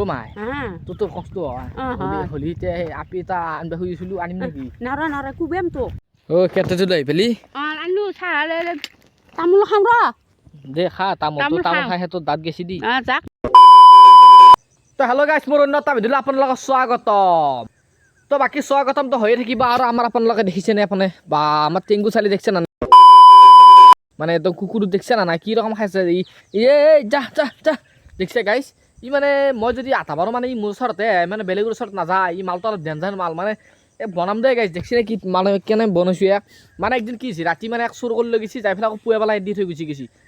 মাই তোৰ কষ্ট হয় হলিতে আপি এটা আনবা খুজিছিলো আনিম নেকি নৰা কুবেম তো কেটেটো লৈ পেলি আনলো চাহ তামোল খাম ৰ দে খা তামোল খাই তোৰ দাঁত গেছি দি যাক তো হেল্ল' গাইছ মোৰ অন্য এটা ভিডিঅ'লৈ আপোনালোকক স্বাগতম তো বাকী স্বাগতমটো হৈয়ে থাকিব আৰু আমাৰ আপোনালোকে দেখিছেনে আপুনি বা আমাৰ টেংগু চালি দেখিছে না মানে তো কুকুৰটো দেখিছে না নাই কি ৰকম খাইছে যা দেখিছে গাইছ ই মানে মই যদি আধা বাৰো মানে ই মোৰ ওচৰতে মানে বেলেগৰ ওচৰত নাযায় ই মালটো অলপ ডেঞ্জাৰ মাল মানে বনাম দে গাইছ দেখিছে কি মানে কেনে বনাইছোঁ ইয়াক মানে একদিন কি হৈছে ৰাতি মানে চুৰ কৰি লৈ গৈছি যাই পেলাই আকৌ পুৱাই পেলাই দি থৈ গুচি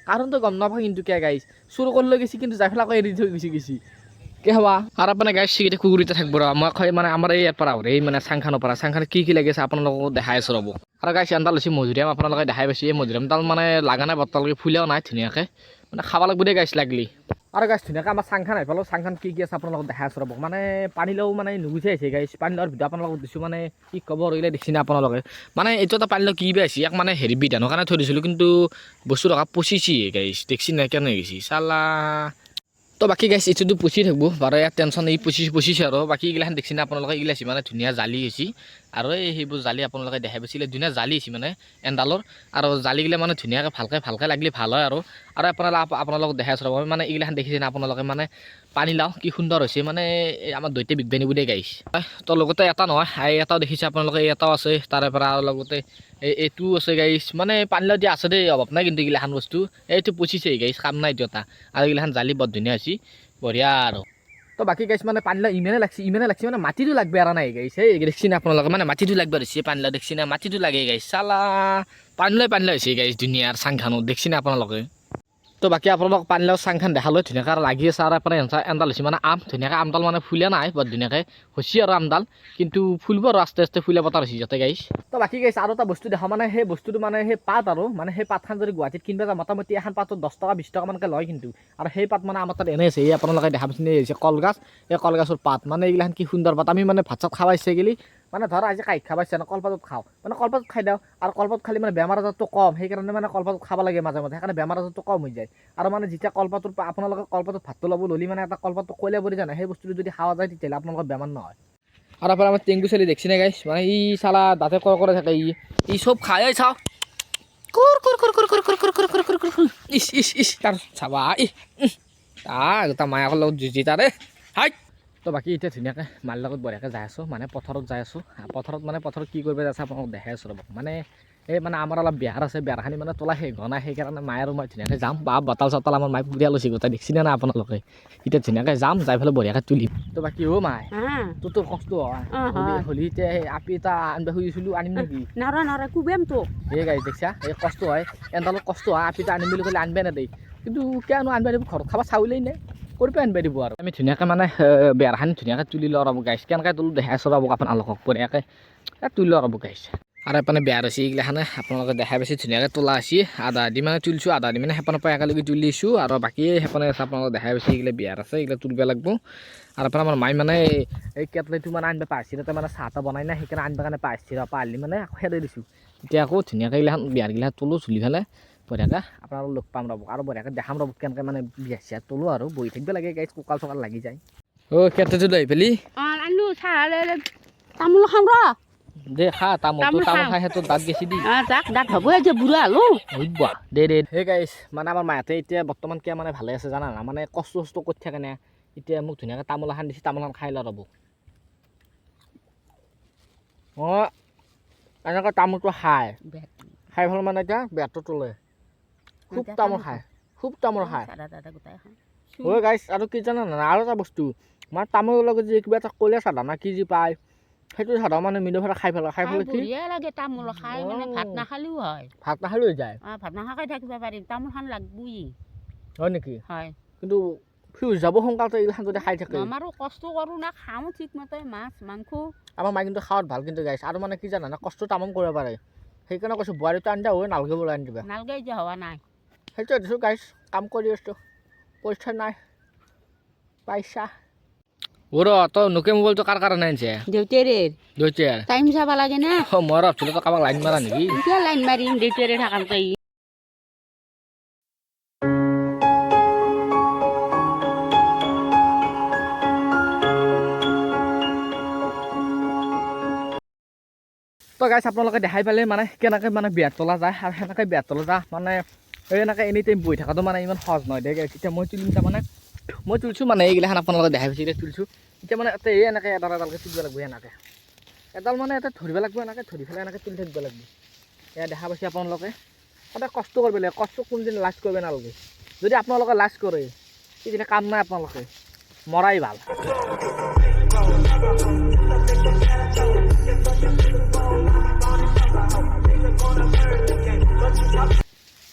কাৰণটো গম নাপাওঁ কিন্তু কিয় গাইছ চুৰ কৰি লৈ গৈছি কিন্তু যাই পেলাই আকৌ এৰি থৈ গুচি কে হবা আৰু মানে গাইছ চিগিতে কুকুৰতে থাকিব ৰ মই মানে আমাৰ ইয়াৰ পৰা এই মানে চাংখানৰ পৰা চাংখানে কি লাগিছে আপোনালোকক দেখাই আছোঁ ৰ'ব আৰু গাইছ এনডাল হৈছে মধুৰিআম আপোনালোকে দেখাই পাইছে এই মধুৰিআমডাল মানে লাগা নাই বৰ্তালৈকে ফুলেও নাই ধুনীয়াকৈ মানে খাব লাগিব দেই গাইছ লাগলি আৰু গাইছ ধুনীয়াকৈ আমাৰ চাংখান আহি পালোঁ চাংখান কি আছে আপোনালোকক দেখাই আছোঁ ৰ'ব মানে পানীলাও মানে নুগুচি আহিছে গাইছ পানীলাওৰ ভিডিঅ' আপোনালোকক দিছোঁ মানে কি ক'ব ৰহিলে দেখিছে না আপোনালোকে মানে এইটো এটা পানীলাও কি বেছি ইয়াক মানে হেৰি বিধানৰ কাৰণে থৈ দিছিলোঁ কিন্তু বস্তু টকা পচিছি গাইছ দেখছি নাই কেনে গৈছি চালা তো বাকী গাইছ এইটোতো পচি থাকিব বাৰু ইয়াত টেনশ্যন এই পচিছে আৰু বাকী এইগিলাখান দেখছি না আপোনালোকে এইগিলাছি মানে ধুনীয়া জালি হৈছে আৰু এই সেইবোৰ জালি আপোনালোকে দেখাই পাইছিলে ধুনীয়া জালি হৈছে মানে এণ্ডালৰ আৰু জালিগিলা মানে ধুনীয়াকৈ ভালকৈ লাগিলে ভাল হয় আৰু আপোনালোকক দেখাই আছোঁ ৰ'ব মানে এইগিলাখান দেখিছে না আপোনালোকে মানে পানীলাও কি সুন্দৰ হৈছে মানে আমাৰ দৈতে বিজ্ঞানী বুলি গাইছ তো লগতে এটা নহয় এটাও দেখিছে আপোনালোকে এটাও আছে তাৰে পৰা আৰু লগতে এইটোও আছে গাইছ মানে পানীলাও দিয়া আছে দেই অভাৱ নাই কিন্তু এইগিলাখান বস্তু এইটো পচিছে গাইছ কাম নাই এইটো এটা আৰু এইগিলাখান জালি বৰ ধুনীয়া হৈছে বঢ়িয়া আৰু তো বাকী গাইছ মানে পানীলাও ইমানে লাগছে মানে মাটিটো লাগবে আৰু নাই গাইছ এই দেখছি না আপোনালোকে মানে মাটিটো লাগব ধৰিছে পানীলাও দেখছি না মাটিটো লাগে গাইছ চালা পানীলাও হৈছে গাইছ ধুনীয়াৰ চাংখানো দেখছি না আপোনালোকে তো বাকী আপোনালোক পানীলাও চাংখান দেখালৈ ধুনীয়াকৈ লাগি আছে আৰু আপোনাৰ এণ্ডাল হৈছে মানে আম ধুনীয়াকৈ আমডাল মানে ফুলে নাই বৰ ধুনীয়াকৈ হৈছে আৰু আমডাল কিন্তু ফুলব আৰু আস্তে ফুলে পতাৰ হৈছে যাতে গাইছ তো বাকী গাইছ আৰু এটা বস্তু দেখা মানে সেই বস্তুটো মানে সেই পাত আৰু মানে সেই পাতখান যদি গুৱাহাটীত কিনিব যায় মোটামুটি এখন পাতত 10 টকা 20 টকা মানকৈ লয় কিন্তু আৰু সেই পাত মানে আমাৰ তাত এনেই আছে এই আপোনালোকে দেখা পাইছে হৈছে কলগছ এই কলগছৰ পাত মানে এইগিলাখান কি সুন্দৰ পাত আমি মানে ভাত চাত খাব ইচ্ছা গেলি মানে ধৰ আজি কাইট খাব ইচ্ছা কলপাতত খাওঁ মানে কলপাতত খাই দিওঁ আৰু কলপাত খালি মানে বেমাৰ আজাৰটো কম সেইকাৰণে মানে কলপাতত খাব লাগে মাজে মাজে সেইকাৰণে বেমাৰ আজাৰটো কম হৈ যায় আৰু মানে যেতিয়া কলপাতৰ আপোনালোকে কলপাতত ভাতটো ল'ব ল'লি মানে এটা কলপাতটো কয়লা পৰি জানে সেই বস্তুটো যদি খাৱা যায় তেতিয়াহ'লে আপোনালোকৰ বেমাৰ নহয় আৰু আপোনাৰ আমাৰ টেংগু চালি দেখছি নাই গাইছ মানে ই চালা দাঁতে কৰে থাকে ই চব খাই চাওঁ ইচ তাৰ চাবা তাৰ মায়াকৰ লগত যুঁজি তাৰে হাই তো বাকী এতিয়া ধুনীয়াকৈ মাৰ লগত বঢ়িয়াকৈ যাই আছোঁ মানে পথাৰত যাই আছোঁ পথাৰত কি কৰিব যাই আছে আপোনালোকক দেখাই আছোঁ ৰ'ব মানে এই মানে আমাৰ অলপ বিহাৰ আছে বিহাৰখানি মানে তোলা শেষ হোৱা নাই সেইকাৰণে মায়ে আৰু মই ধুনীয়াকৈ যাম বা বটাল চটাল আমাৰ মায়ে পুৰিয়াল লৈছে গোটেই দেখছি না আপোনালোকে এতিয়া ধুনীয়াকৈ যাম যাই পেলাই বঢ়িয়াকৈ তুলিম তো বাকী মাই তোৰ কষ্ট হয় হলিতে আপি এটা আনবা খুজিছিলোঁ আনিম নেকি নৰা কুবেম তো এই গাড়ী দেখিছা এই কষ্ট হয় এণ্ডালত কষ্ট হয় আপি এটা আনিম বুলি ক'লে আনবাই নেদেই কিন্তু কিয়নো আনবাই দিব ঘৰত খাব চাউলেই নাই কৰিব আনবাই দিব আৰু আমি ধুনীয়াকৈ মানে বেৰখানি ধুনীয়াকৈ তুলি লওঁ ৰ'ব গাইছ কেনেকৈ তোলো দেখাই আছোঁ ৰ'ব আপোনালোকক বঢ়িয়াকৈ তুলি লওঁ ৰ'ব গাইছ আৰু এপানে বেয়া হৈছে এইগিলাখানে আপোনালোকে দেখাই পাইছে ধুনীয়াকৈ তোলা আছে আধা দি মানে তুলিছোঁ আধা দি মানে সেপানৰ পৰা একেলগে তুলিছোঁ আৰু বাকী সেপানে আছে আপোনালোকে দেখাই পাইছে এইগিলা বিয়াৰ আছে এইগিলা তুলিব লাগিব আৰু আপোনাৰ আমাৰ মায়ে মানে এই কেটলিটো মানে আনিব পাৰিছিল তাতে মানে চাহ তাহ বনাই নাই সেইকাৰণে আনিব কাৰণে পাৰিছিল পাৰিলি মানে আকৌ খেদাই দিছোঁ এতিয়া আকৌ ধুনীয়াকৈ এইগিলাখান বিয়াৰগিলা তোলোঁ চুলি ফেলে বঢ়িয়াকৈ আপোনালোকক লগ পাম ৰ'ব আৰু বঢ়িয়াকৈ দেখাম ৰ'ব কেনেকৈ মানে বিয়া চিয়া তোলোঁ আৰু বহি থাকিব লাগে গাইছ কঁকাল চকাল লাগি যায় কেটলিটো লৈ পেলি আনলো চাহ তামোল খাম ৰ দে খা তামোল খাই তোৰ দাঁত গেছি দি যাক দাঁত হ'ব এতিয়া বুঢ়া হ'লো দে সেই গাইছ মানে আমাৰ মাহঁতে এতিয়া বৰ্তমান কিয় মানে ভালে আছে জানা না মানে কষ্ট কৰি থাকে নে এতিয়া মোক ধুনীয়াকৈ তামোল এখন দিছে তামোল এখন খাই লওঁ ৰ'ব এনেকৈ তামোলটো খাই ভাল মানে এতিয়া বেৰটো তোলে খুব তামোল খায় গাইছ আৰু কি জানা না আৰু এটা বস্তু মানে তামোলৰ লগত যে কিবা এটা ক'লে চাদা না কি যি পায় সেইটো চাদা মানে মিলো ভাত খাই পেলাই কি লাগে তামোল খাই মানে ভাত নাখালেও হয় ভাত নাখালেও যায় ভাত নাখাই থাকিব পাৰিম তামোল খান লাগবই হয় নেকি হয় কিন্তু ফিউজ যাব সোনকালে এইগিলাখান যদি খাই থাকে আমাৰো কষ্ট কৰোঁ না খাওঁ ঠিকমতে মাছ মাংস আমাৰ মায়ে কিন্তু খাৱাত ভাল কিন্তু গাইছ আৰু মানে কি জানা না কষ্ট তামাম কৰিব পাৰে সেইকাৰণে কৈছোঁ বোৱাৰীটো আনি দিয়া নালগে বোলে আনি দিবা নালগে এতিয়া হোৱা নাই সেইটোৱে দিছোঁ গাইছ কাম কৰি আছোঁ পইচা নাই পাইছা তই নোকে মোবাইলটো কাৰ কাৰণে আনিছে দেউতাৰ টাইম চাব লাগে না মই ভাবছিলোঁ তই কাৰোবাক লাইন মাৰা নেকি লাইন মাৰিম দেউতাৰে থাকাতে গাইছ আপোনালোকে দেখাই পালে মানে কেনেকৈ মানে বিয়াত তোলা যায় আৰু সেনেকৈ বিয়াত তোলা যায় মানে এনেকৈ এনি টাইম বহি থকাটো মানে ইমান সহজ নহয় দে গাইছ এতিয়া মই তুলিম তাৰমানে মই তুলিছোঁ মানে এইগিলাখান আপোনালোকে দেখাই পাইছে এতিয়া তুলিছোঁ এতিয়া মানে ইয়াতে এনেকৈ এডাল এডালকৈ তুলিব লাগিব এনেকৈ এডাল মানে ইয়াতে ধৰিব লাগিব এনেকৈ ধৰি পেলাই এনেকৈ তুলি থাকিব লাগিব এয়া দেখা পাইছে আপোনালোকে সদায় কষ্ট কৰিব লাগে কষ্ট কোনদিন লাজ কৰিব নালাগে যদি আপোনালোকে লাজ কৰে তেতিয়া কাম নাই আপোনালোকে মৰাই ভাল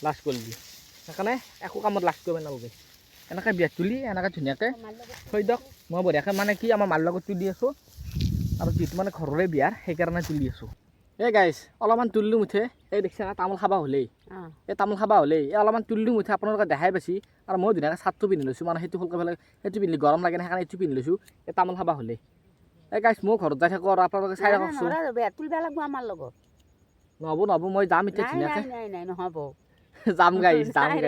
লাজ কৰিবি সেইকাৰণে একো কামত লাজ কৰিব নালাগে এনেকৈ বিয়াত তুলি এনেকৈ ধুনীয়াকৈ থৈ দিয়ক মই বঢ়িয়াকৈ মানে কি আমাৰ মাৰ লগত তুলি আছোঁ আৰু যিটো মানে ঘৰৰে বিয়াৰ সেইকাৰণে তুলি আছোঁ এই গাইছ অলপমান তুলিলোঁ মুঠে এই দেখিছে না তামোল খাবা হ'লেই এই তামোল খাবা হ'লেই এই অলপমান তুলিলোঁ মুঠে আপোনালোকে দেখাই পাইছে আৰু মই ধুনীয়াকৈ চাৰ্টটো পিন্ধি লৈছোঁ মানে সেইটো শুকাই পেলাই সেইটো পিন্ধি গৰম লাগে না সেইকাৰণে এইটো পিন্ধি লৈছোঁ এই তামোল খাবা হ'লেই এই গাইছ মই ঘৰত যাই থাকোঁ আৰু আপোনালোকে চাই থাককচোন তুলিব লাগিব আমাৰ লগত নহ'ব মই যাম এতিয়া ধুনীয়াকৈ নাই নহ'ব যাম গাইছ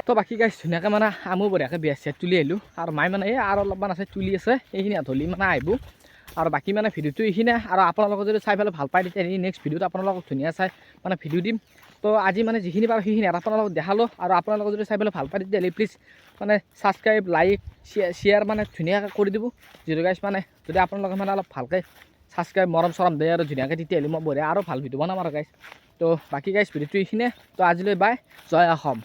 তো বাকী গাইছ ধুনীয়াকৈ মানে আমো বঢ়িয়াকৈ বিয়া চিয়া তুলি আহিলোঁ আৰু মায়ে মানে এই আৰু অলপমান আছে তুলি আছে এইখিনি আধলি মানে আহিব আৰু বাকী মানে ভিডিঅ'টো এইখিনিয়ে আৰু আপোনালোকে যদি চাই পেলাই ভাল পায় তেতিয়া নেক্সট ভিডিঅ'ত আপোনালোকক ধুনীয়া চাই মানে ভিডিঅ' দিম তো আজি মানে যিখিনি পাৰোঁ সেইখিনি আৰু আপোনালোকক দেখালোঁ আৰু আপোনালোকে যদি চাই পেলাই ভাল পায় তেতিয়াহ'লে প্লিজ মানে ছাবস্ক্ৰাইব লাইক শ্বেয়াৰ মানে ধুনীয়াকৈ কৰি দিব যিটো গাইছ মানে যদি আপোনালোকে মানে অলপ ভালকৈ ছাবস্ক্ৰাইব মৰম চৰম দিয়ে আৰু ধুনীয়াকৈ তেতিয়াহ'লে মই বঢ়িয়া আৰু ভাল ভিডিঅ' বনাম আৰু গাইছ তো বাকী গাইছ ভিডিঅ'টো এইখিনিয়ে তো আজিলৈ বাই জয় অসম।